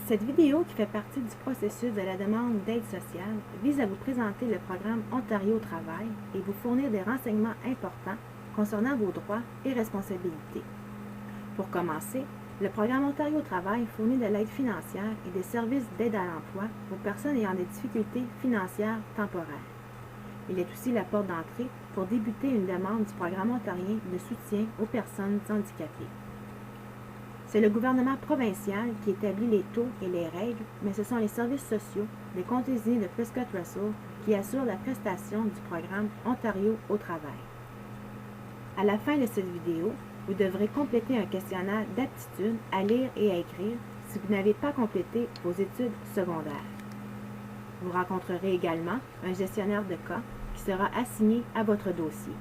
Cette vidéo, qui fait partie du processus de la demande d'aide sociale, vise à vous présenter le programme Ontario Travail et vous fournir des renseignements importants concernant vos droits et responsabilités. Pour commencer, le programme Ontario Travail fournit de l'aide financière et des services d'aide à l'emploi aux personnes ayant des difficultés financières temporaires. Il est aussi la porte d'entrée pour débuter une demande du programme ontarien de soutien aux personnes handicapées. C'est le gouvernement provincial qui établit les taux et les règles, mais ce sont les services sociaux des comtés unis de Prescott Russell qui assurent la prestation du programme Ontario au travail. À la fin de cette vidéo, vous devrez compléter un questionnaire d'aptitude à lire et à écrire si vous n'avez pas complété vos études secondaires. Vous rencontrerez également un gestionnaire de cas qui sera assigné à votre dossier.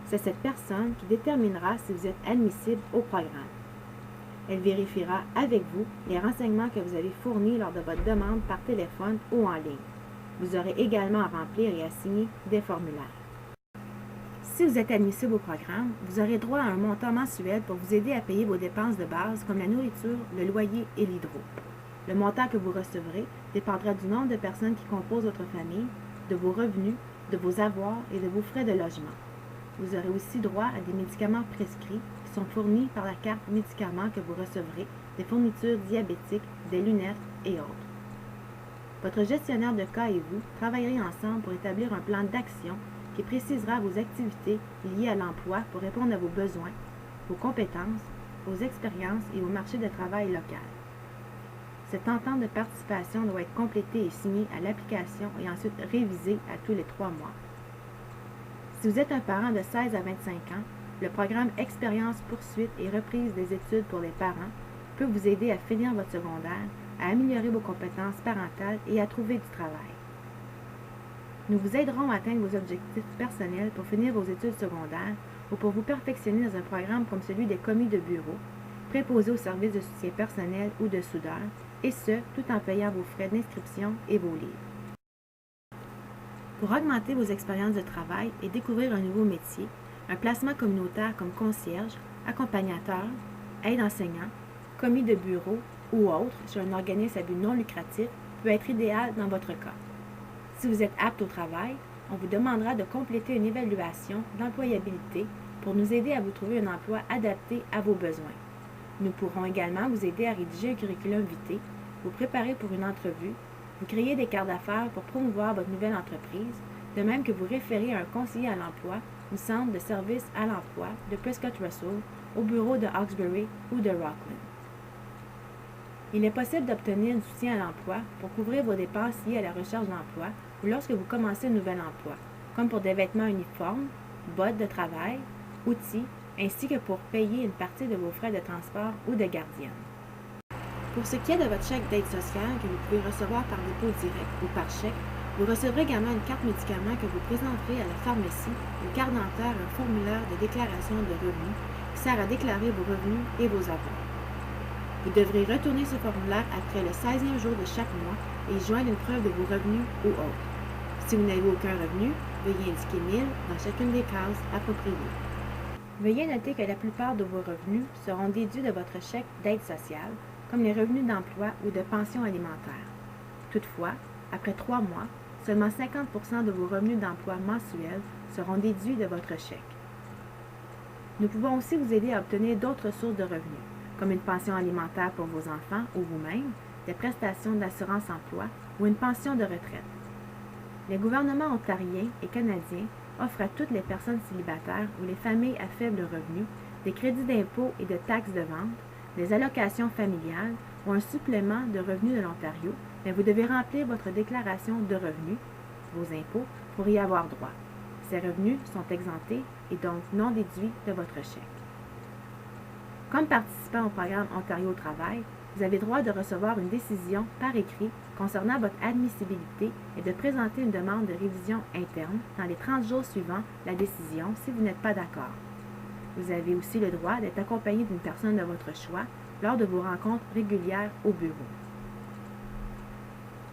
C'est cette personne qui déterminera si vous êtes admissible au programme. Elle vérifiera avec vous les renseignements que vous avez fournis lors de votre demande par téléphone ou en ligne. Vous aurez également à remplir et à signer des formulaires. Si vous êtes admissible au programme, vous aurez droit à un montant mensuel pour vous aider à payer vos dépenses de base comme la nourriture, le loyer et l'hydro. Le montant que vous recevrez dépendra du nombre de personnes qui composent votre famille, de vos revenus, de vos avoirs et de vos frais de logement. Vous aurez aussi droit à des médicaments prescrits qui sont fournis par la carte médicaments que vous recevrez, des fournitures diabétiques, des lunettes et autres. Votre gestionnaire de cas et vous travaillerez ensemble pour établir un plan d'action qui précisera vos activités liées à l'emploi pour répondre à vos besoins, vos compétences, vos expériences et au marché de travail local. Cette entente de participation doit être complétée et signée à l'application et ensuite révisée à tous les 3 mois. Si vous êtes un parent de 16 à 25 ans, le programme Expérience poursuite et reprise des études pour les parents peut vous aider à finir votre secondaire, à améliorer vos compétences parentales et à trouver du travail. Nous vous aiderons à atteindre vos objectifs personnels pour finir vos études secondaires ou pour vous perfectionner dans un programme comme celui des commis de bureau, préposés aux services de soutien personnel ou de soudeur, et ce, tout en payant vos frais d'inscription et vos livres. Pour augmenter vos expériences de travail et découvrir un nouveau métier, un placement communautaire comme concierge, accompagnateur, aide enseignant, commis de bureau ou autre sur un organisme à but non lucratif peut être idéal dans votre cas. Si vous êtes apte au travail, on vous demandera de compléter une évaluation d'employabilité pour nous aider à vous trouver un emploi adapté à vos besoins. Nous pourrons également vous aider à rédiger un curriculum vitae, vous préparer pour une entrevue, vous créer des cartes d'affaires pour promouvoir votre nouvelle entreprise, de même que vous référer à un conseiller à l'emploi ou centre de services à l'emploi de Prescott Russell au bureau de Hawkesbury ou de Rockland. Il est possible d'obtenir un soutien à l'emploi pour couvrir vos dépenses liées à la recherche d'emploi ou lorsque vous commencez un nouvel emploi, comme pour des vêtements uniformes, bottes de travail, outils, ainsi que pour payer une partie de vos frais de transport ou de gardienne. Pour ce qui est de votre chèque d'aide sociale que vous pouvez recevoir par dépôt direct ou par chèque, vous recevrez également une carte médicaments que vous présenterez à la pharmacie, une carte dentaire et un formulaire de déclaration de revenus qui sert à déclarer vos revenus et vos avoirs. Vous devrez retourner ce formulaire après le 16e jour de chaque mois et joindre une preuve de vos revenus ou autres. Si vous n'avez aucun revenu, veuillez indiquer 1000 dans chacune des cases appropriées. Veuillez noter que la plupart de vos revenus seront déduits de votre chèque d'aide sociale, comme les revenus d'emploi ou de pension alimentaire. Toutefois, après 3 mois, seulement 50% de vos revenus d'emploi mensuels seront déduits de votre chèque. Nous pouvons aussi vous aider à obtenir d'autres sources de revenus, comme une pension alimentaire pour vos enfants ou vous-même, des prestations d'assurance-emploi ou une pension de retraite. Les gouvernements ontariens et canadiens offrent à toutes les personnes célibataires ou les familles à faible revenu des crédits d'impôt et de taxes de vente, des allocations familiales ou un supplément de revenus de l'Ontario, mais vous devez remplir votre déclaration de revenus, vos impôts, pour y avoir droit. Ces revenus sont exemptés et donc non déduits de votre chèque. Comme participant au programme Ontario au travail, vous avez droit de recevoir une décision par écrit concernant votre admissibilité et de présenter une demande de révision interne dans les 30 jours suivant la décision si vous n'êtes pas d'accord. Vous avez aussi le droit d'être accompagné d'une personne de votre choix lors de vos rencontres régulières au bureau.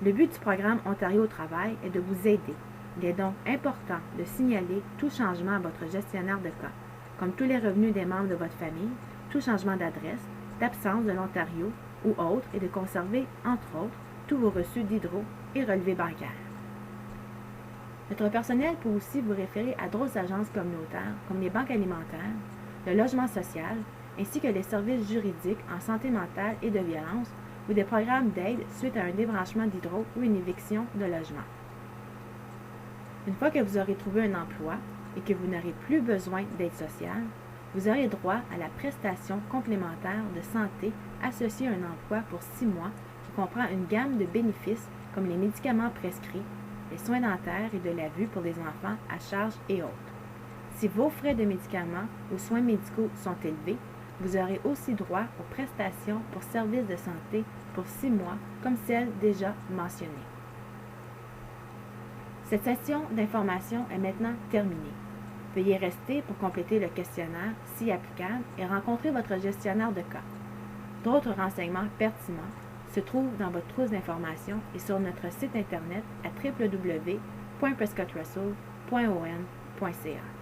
Le but du programme Ontario au travail est de vous aider. Il est donc important de signaler tout changement à votre gestionnaire de cas, comme tous les revenus des membres de votre famille, tout changement d'adresse, d'absence de l'Ontario ou autres et de conserver, entre autres, tous vos reçus d'hydro et relevés bancaires. Notre personnel peut aussi vous référer à d'autres agences communautaires comme les banques alimentaires, le logement social, ainsi que les services juridiques en santé mentale et de violence ou des programmes d'aide suite à un débranchement d'hydro ou une éviction de logement. Une fois que vous aurez trouvé un emploi et que vous n'aurez plus besoin d'aide sociale, vous aurez droit à la prestation complémentaire de santé associée à un emploi pour 6 mois qui comprend une gamme de bénéfices comme les médicaments prescrits, les soins dentaires et de la vue pour les enfants à charge et autres. Si vos frais de médicaments ou soins médicaux sont élevés, vous aurez aussi droit aux prestations pour services de santé pour 6 mois comme celles déjà mentionnées. Cette session d'information est maintenant terminée. Veuillez rester pour compléter le questionnaire, si applicable, et rencontrer votre gestionnaire de cas. D'autres renseignements pertinents se trouvent dans votre trousse d'informations et sur notre site internet à www.prescottrussell.on.ca.